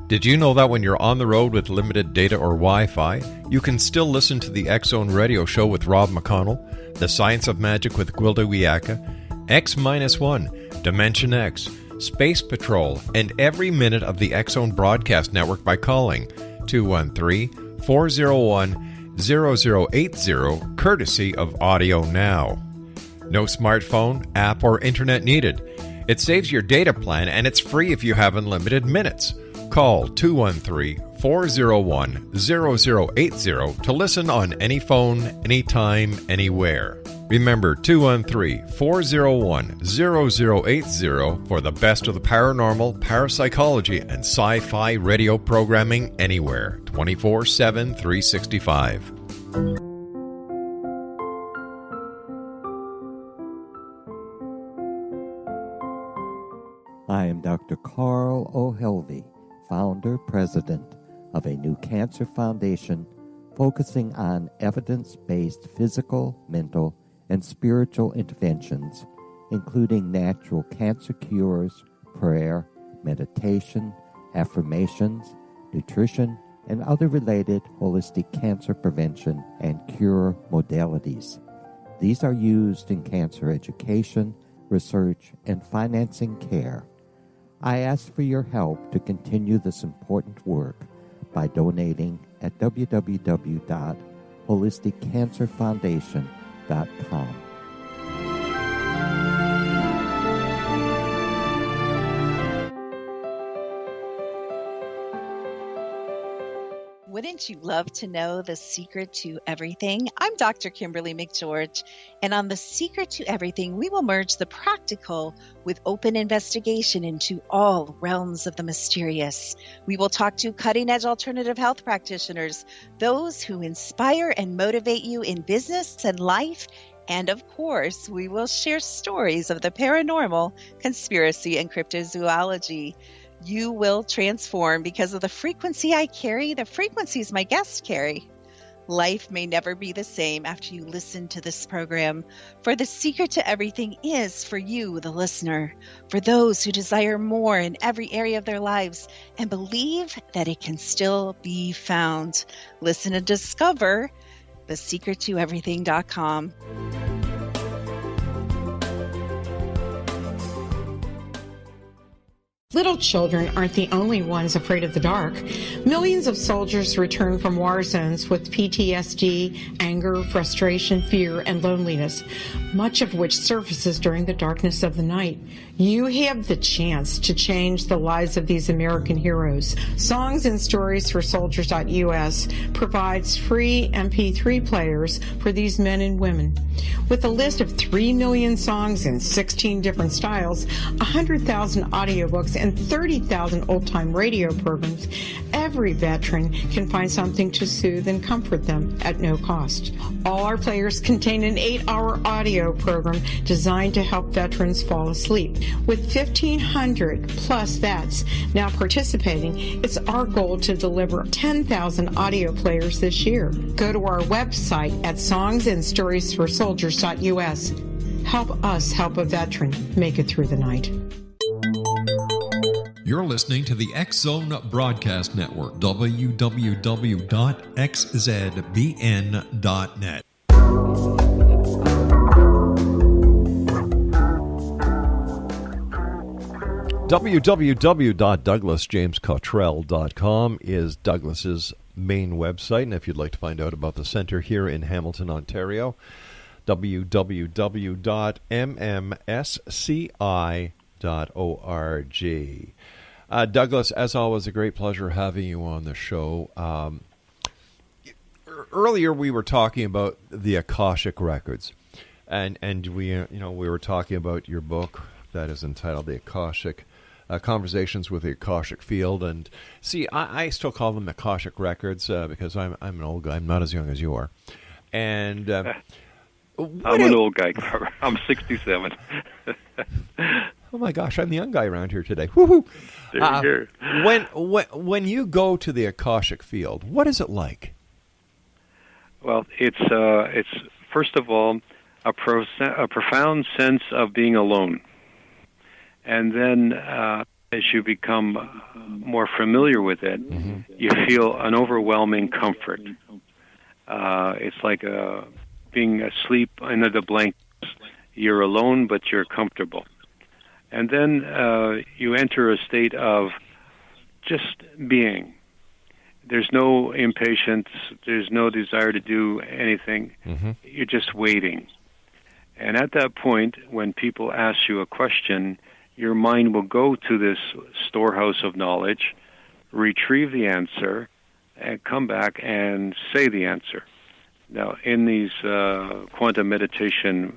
Did you know that when you're on the road with limited data or Wi-Fi, you can still listen to the X Zone Radio Show with Rob McConnell, The Science of Magic with Gwilda Wiyaka, X-1, Dimension X, Space Patrol, and every minute of the X Zone Broadcast Network by calling 213-401-0080, courtesy of Audio Now. No smartphone, app, or internet needed. It saves your data plan, and it's free if you have unlimited minutes. Call 213-401-0080 to listen on any phone, anytime, anywhere. Remember 213-401-0080 for the best of the paranormal, parapsychology, and sci-fi radio programming anywhere, 24/7, 365. I am Dr. Carl O'Helvey, founder, president of a new cancer foundation focusing on evidence-based physical, mental, and spiritual interventions, including natural cancer cures, prayer, meditation, affirmations, nutrition, and other related holistic cancer prevention and cure modalities. These are used in cancer education, research, and financing care. I ask for your help to continue this important work by donating at www.holisticcancerfoundation.com. Wouldn't you love to know the secret to everything? I'm Dr. Kimberly McGeorge, and on The Secret to Everything, we will merge the practical with open investigation into all realms of the mysterious. We will talk to cutting-edge alternative health practitioners, those who inspire and motivate you in business and life, and of course, we will share stories of the paranormal, conspiracy, and cryptozoology. You will transform because of the frequency I carry, the frequencies my guests carry. Life may never be the same after you listen to this program, for the secret to everything is for you, the listener, for those who desire more in every area of their lives and believe that it can still be found. Listen and discover thesecrettoeverything.com. Little children aren't the only ones afraid of the dark. Millions of soldiers return from war zones with PTSD, anger, frustration, fear, and loneliness, much of which surfaces during the darkness of the night. You have the chance to change the lives of these American heroes. Songs and Stories for Soldiers.us provides free MP3 players for these men and women. With a list of 3 million songs in 16 different styles, 100,000 audiobooks, and 30,000 old-time radio programs, every veteran can find something to soothe and comfort them at no cost. All our players contain an 8-hour audio program designed to help veterans fall asleep. With 1,500 plus vets now participating, it's our goal to deliver 10,000 audio players this year. Go to our website at songsandstoriesforsoldiers.us. Help us help a veteran make it through the night. You're listening to the X-Zone Broadcast Network, www.xzbn.net. www.douglasjamescottrell.com is Douglas's main website, and if you'd like to find out about the center here in Hamilton, Ontario, www.mmsci.org. Douglas, as always, a great pleasure having you on the show. Earlier, we were talking about the Akashic records, and we were talking about your book that is entitled "The Akashic Conversations with the Akashic Field." And see, I still call them Akashic records because I'm an old guy. I'm not as young as you are, and I'm an old guy. I'm 67. Oh my gosh, I'm the young guy around here today. Woohoo! There you go. When you go to the Akashic field, what is it like? Well, it's first of all a profound sense of being alone, and then as you become more familiar with it, you feel an overwhelming comfort. It's like being asleep under the blankets. You're alone, but you're comfortable. And then you enter a state of just being. There's no impatience. There's no desire to do anything. You're just waiting. And at that point, when people ask you a question, your mind will go to this storehouse of knowledge, retrieve the answer, and come back and say the answer. Now, in these quantum meditation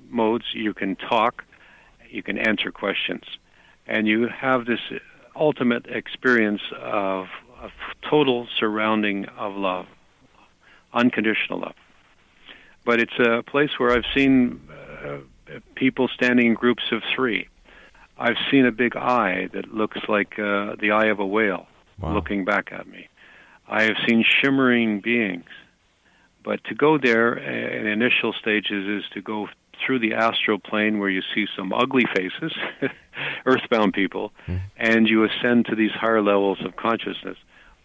modes, you can talk, you can answer questions, and you have this ultimate experience of total surrounding of love, unconditional love. But it's a place where I've seen people standing in groups of 3. I've seen a big eye that looks like the eye of a whale looking back at me. I have seen shimmering beings. But to go there in initial stages is to go through the astral plane where you see some ugly faces, earthbound people, and you ascend to these higher levels of consciousness,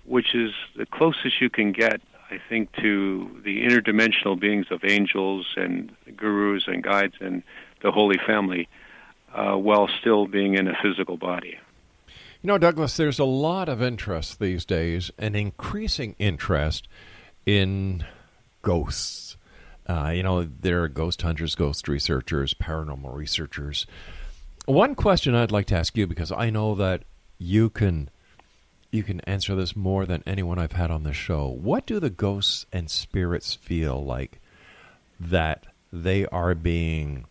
which is the closest you can get, I think, to the interdimensional beings of angels and gurus and guides and the Holy Family, while still being in a physical body. You know, Douglas, there's a lot of interest these days, an increasing interest in ghosts. There are ghost hunters, ghost researchers, paranormal researchers. One question I'd like to ask you, because I know that you can answer this more than anyone I've had on the show. What do the ghosts and spirits feel like that they are being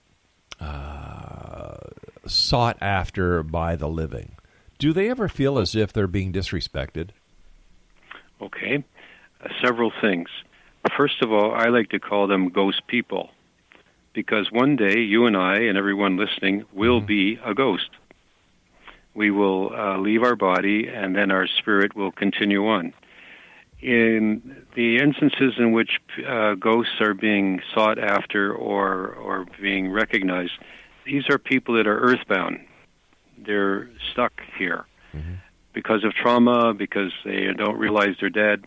sought after by the living? Do they ever feel as if they're being disrespected? Okay, several things. First of all, I like to call them ghost people, because one day you and I and everyone listening will be a ghost. We will leave our body, and then our spirit will continue on. In the instances in which ghosts are being sought after or being recognized, these are people that are earthbound. They're stuck here because of trauma, because they don't realize they're dead,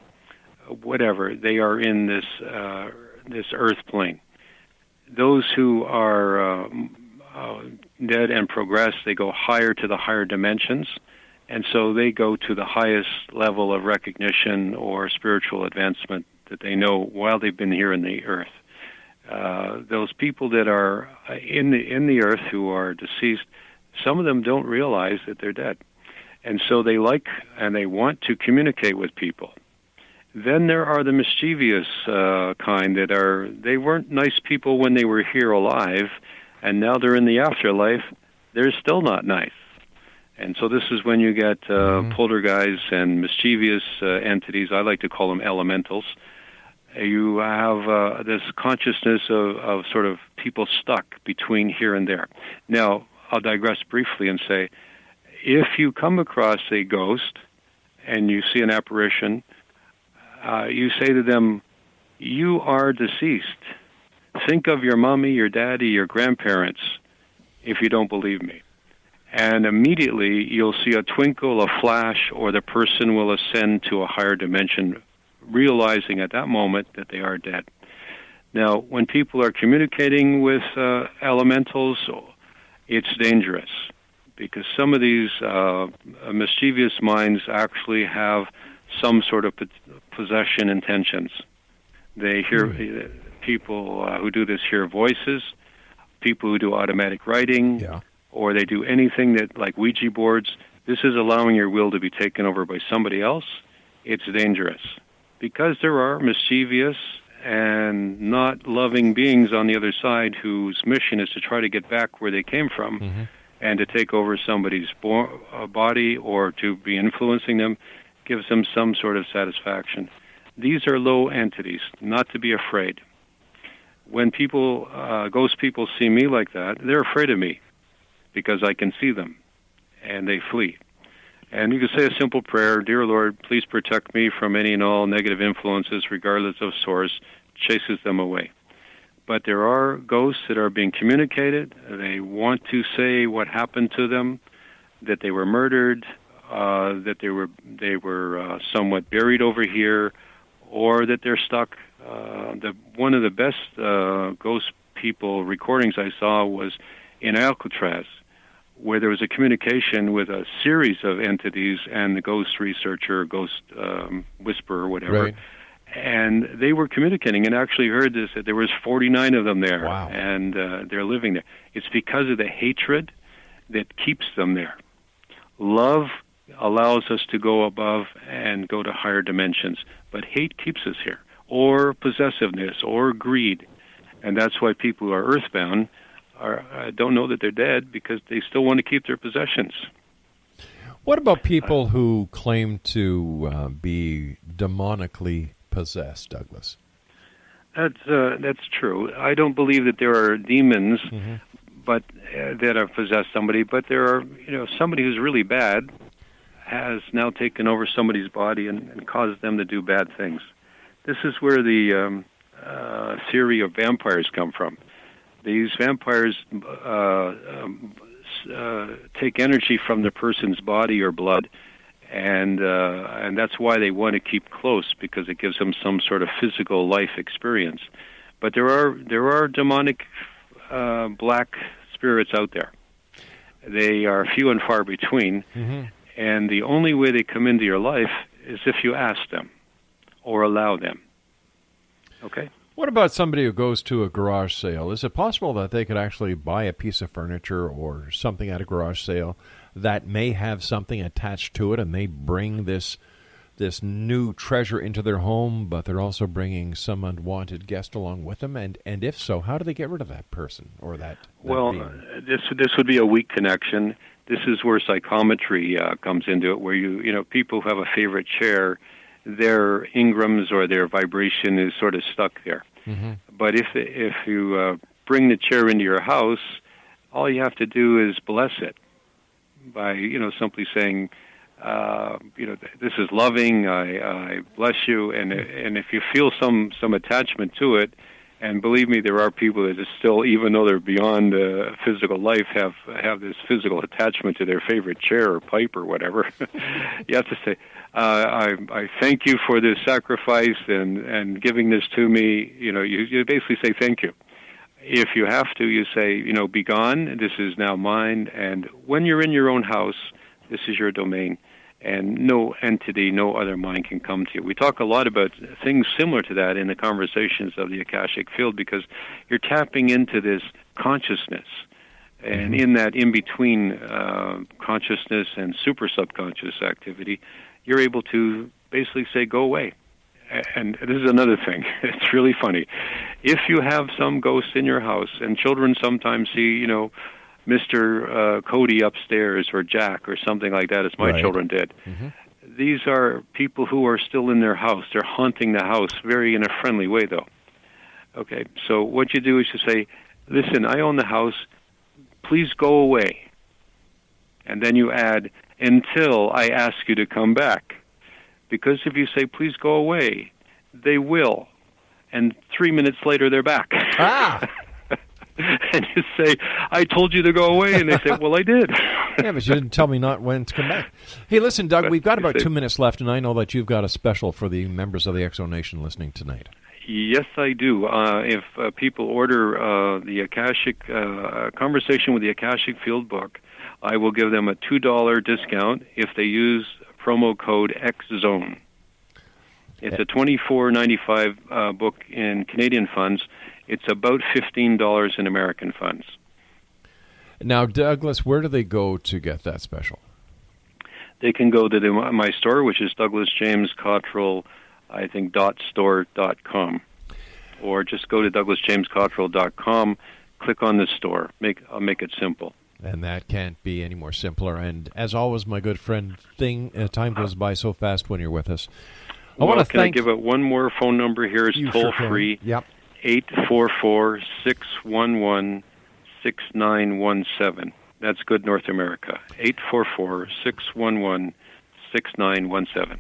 whatever. They are in this earth plane. Those who are dead and progress, they go higher to the higher dimensions, and so they go to the highest level of recognition or spiritual advancement that they know while they've been here in the earth. Those people that are in the earth who are deceased, some of them don't realize that they're dead, and so they like and they want to communicate with people. Then there are the mischievous kind they weren't nice people when they were here alive, and now they're in the afterlife, they're still not nice. And so this is when you get poltergeists and mischievous entities. I like to call them elementals. You have this consciousness of sort of people stuck between here and there. Now, I'll digress briefly and say, if you come across a ghost and you see an apparition, you say to them, "You are deceased. Think of your mommy, your daddy, your grandparents, if you don't believe me." And immediately you'll see a twinkle, a flash, or the person will ascend to a higher dimension, realizing at that moment that they are dead. Now, when people are communicating with elementals, it's dangerous, because some of these mischievous minds actually have some sort of possession intentions. They hear people who do this hear voices, people who do automatic writing, or they do anything that, like Ouija boards. This is allowing your will to be taken over by somebody else. It's dangerous, because there are mischievous and not loving beings on the other side whose mission is to try to get back where they came from and to take over somebody's body or to be influencing them, gives them some sort of satisfaction. These are low entities, not to be afraid. When people, ghost people, see me like that, they're afraid of me because I can see them, and they flee. And you can say a simple prayer: "Dear Lord, please protect me from any and all negative influences, regardless of source," chases them away. But there are ghosts that are being communicated. They want to say what happened to them, that they were murdered, that they were somewhat buried over here, or that they're stuck. One of the best ghost people recordings I saw was in Alcatraz, where there was a communication with a series of entities and the ghost researcher, ghost whisperer, whatever. Right. And they were communicating, and actually heard this, that there was 49 of them there. Wow. And they're living there. It's because of the hatred that keeps them there. Love allows us to go above and go to higher dimensions, but hate keeps us here. or possessiveness or greed. And that's why people who are earthbound don't know that they're dead, because they still want to keep their possessions. What about people who claim to be demonically possessed, Douglas? That's true. I don't believe that there are demons, but that have possessed somebody. But there are, somebody who's really bad has now taken over somebody's body and caused them to do bad things. This is where the theory of vampires come from. These vampires take energy from the person's body or blood, and that's why they want to keep close, because it gives them some sort of physical life experience. But there are demonic black spirits out there. They are few and far between, and the only way they come into your life is if you ask them or allow them. Okay? What about somebody who goes to a garage sale? Is it possible that they could actually buy a piece of furniture or something at a garage sale that may have something attached to it, and they bring this new treasure into their home, but they're also bringing some unwanted guest along with them? And if so, how do they get rid of that person or that Well, being? This would be a weak connection. This is where psychometry comes into it, where people who have a favorite chair, their engrams or their vibration is sort of stuck there. But if you bring the chair into your house, all you have to do is bless it by simply saying, this is loving. I bless you, and if you feel some attachment to it, and believe me, there are people that still, even though they're beyond physical life, have this physical attachment to their favorite chair or pipe or whatever. You have to say, I thank you for this sacrifice and giving this to me. You basically say thank you. If you have to, you say, be gone. This is now mine. And when you're in your own house, this is your domain. And no entity, no other mind can come to you. We talk a lot about things similar to that in the conversations of the Akashic field, because you're tapping into this consciousness. And in that in-between consciousness and super subconscious activity, you're able to basically say, go away. And this is another thing. It's really funny. If you have some ghost in your house, and children sometimes see, Mr. Cody upstairs or Jack or something like that, as my children did. These are people who are still in their house. They're haunting the house, very in a friendly way, though. Okay, so what you do is you say, listen, I own the house. Please go away. And then you add, until I ask you to come back. Because if you say, please go away, they will. And 3 minutes later, they're back. And you say, I told you to go away. And they say, well, I did. Yeah, but you didn't tell me not when to come back. Hey, listen, Doug, we've got about 2 minutes left, and I know that you've got a special for the members of the Exo Nation listening tonight. Yes, I do. If people order the Akashic Conversation with the Akashic Field book, I will give them a $2 discount if they use promo code XZone. It's a $24.95 book in Canadian funds. It's about $15 in American funds. Now, Douglas, where do they go to get that special? They can go to my store, which is Douglas James Cottrell, I think, .store.com. Or just go to douglasjamescottrell.com, click on the store. I'll make it simple. And that can't be any more simpler. And as always, my good friend, time goes by so fast when you're with us. Can I give it one more phone number here? It's toll-free. Yep. 844-611-6917. That's good North America. 844-611-6917.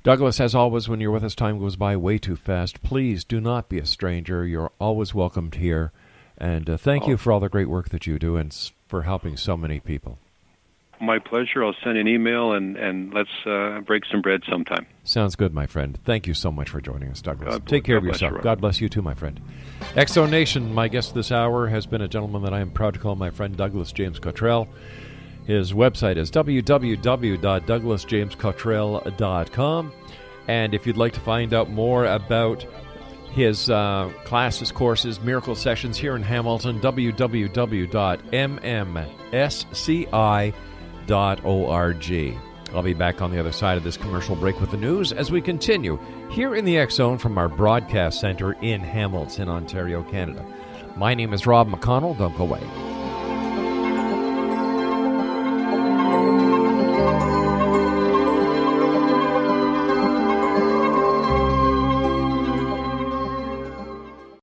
Douglas, as always, when you're with us, time goes by way too fast. Please do not be a stranger. You're always welcomed here. And thank you for all the great work that you do and for helping so many people. My pleasure. I'll send an email and let's break some bread sometime. Sounds good, my friend. Thank you so much for joining us, Douglas. Take care of yourself. God bless you too, my friend. Exo Nation, my guest this hour has been a gentleman that I am proud to call my friend Douglas James Cottrell. His website is www.douglasjamescottrell.com. And if you'd like to find out more about his classes, courses, miracle sessions here in Hamilton, www.mmsci.org. I'll be back on the other side of this commercial break with the news as we continue here in the X Zone from our broadcast center in Hamilton, Ontario, Canada. My name is Rob McConnell. Don't go away.